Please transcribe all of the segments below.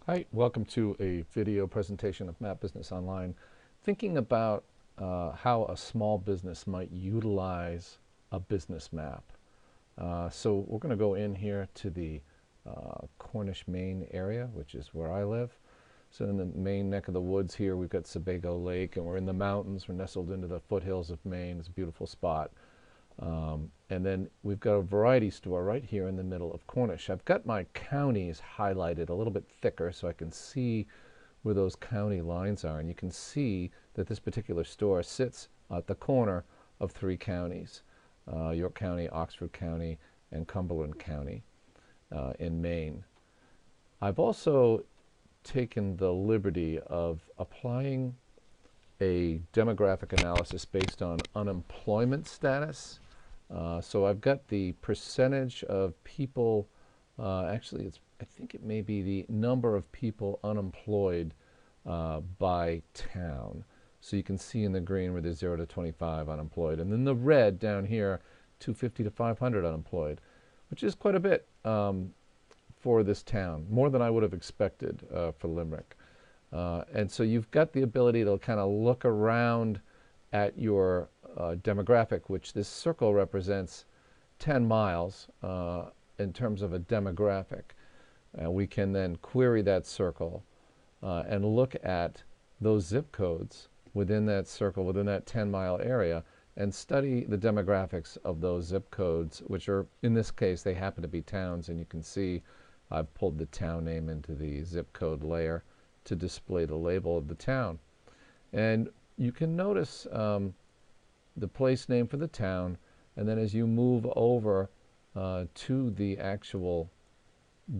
Hi, welcome to a video presentation of Map Business Online. Thinking about how a small business might utilize a business map. So we're going to go in here to the Cornish, Maine area, which is where I live. So in the main neck of the woods here, we've got Sebago Lake, and we're in the mountains. We're nestled into the foothills of Maine. It's a beautiful spot. And then we've got a variety store right here in the middle of Cornish. I've got my counties highlighted a little bit thicker so I can see where those county lines are. And you can see that this particular store sits at the corner of three counties, York County, Oxford County, and Cumberland County in Maine. I've also taken the liberty of applying a demographic analysis based on unemployment status. So I've got the percentage of people, actually I think it may be the number of people unemployed by town. So you can see in the green where there's 0 to 25 unemployed. And then the red down here, 250 to 500 unemployed, which is quite a bit for this town, more than I would have expected for Limerick. And so you've got the ability to kind of look around at your demographic, which this circle represents 10 miles in terms of a demographic. We can then query that circle and look at those zip codes within that circle, within that 10-mile area, and study the demographics of those zip codes, which are, in this case, they happen to be towns. And you can see I've pulled the town name into the zip code layer to display the label of the town. And you can notice the place name for the town, and then as you move over to the actual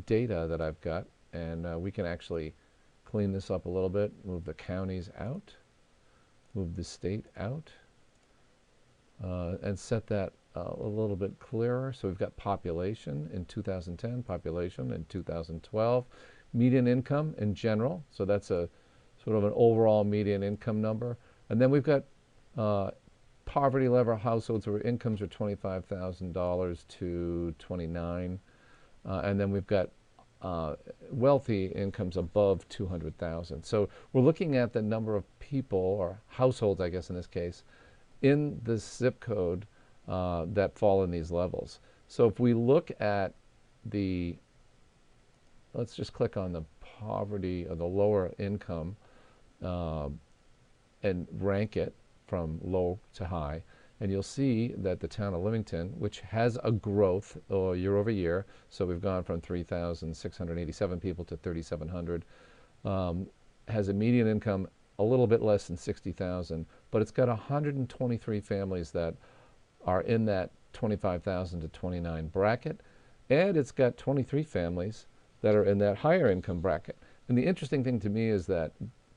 data that I've got, and we can actually clean this up a little bit, move the counties out, move the state out, and set that a little bit clearer. So we've got population in 2010, population in 2012, median income in general, so that's a sort of an overall median income number. And then we've got poverty level households where incomes are $25,000 to $29,000, and then we've got wealthy incomes above $200,000. So we're looking at the number of people, or households, I guess in this case, in this zip code that fall in these levels. So if we look at the, let's just click on the poverty or the lower income and rank it from low to high, and you'll see that the town of Leamington, which has a growth year over year, so we've gone from 3,687 people to 3,700, has a median income a little bit less than 60,000, but it's got 123 families that are in that 25,000 to 29 bracket, and it's got 23 families that are in that higher income bracket. And the interesting thing to me is that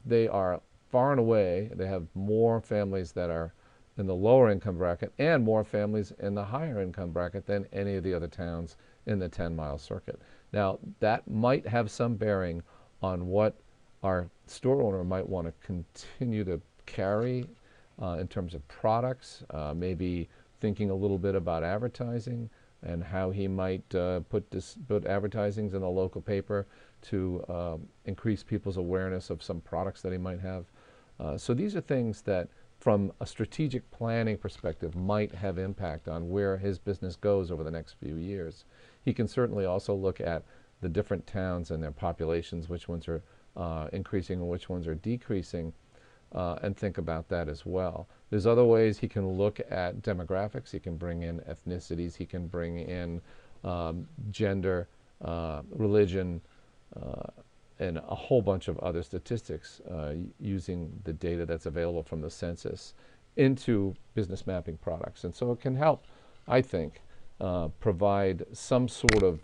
they are far and away, they have more families that are in the lower income bracket and more families in the higher income bracket than any of the other towns in the 10-mile circuit. Now, that might have some bearing on what our store owner might want to continue to carry in terms of products, maybe thinking a little bit about advertising and how he might put advertisings in the local paper to increase people's awareness of some products that he might have. So these are things that, from a strategic planning perspective, might have impact on where his business goes over the next few years. He can certainly also look at the different towns and their populations, which ones are increasing and which ones are decreasing, and think about that as well. There's other ways he can look at demographics. He can bring in ethnicities. He can bring in gender, religion, and a whole bunch of other statistics using the data that's available from the census into business mapping products. And so it can help, I think, provide some sort of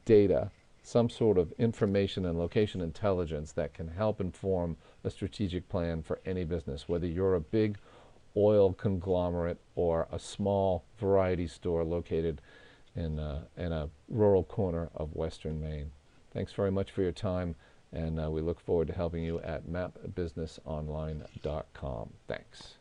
data, some sort of information and location intelligence that can help inform a strategic plan for any business, whether you're a big oil conglomerate or a small variety store located in a rural corner of Western Maine. Thanks very much for your time, and we look forward to helping you at mapbusinessonline.com. Thanks.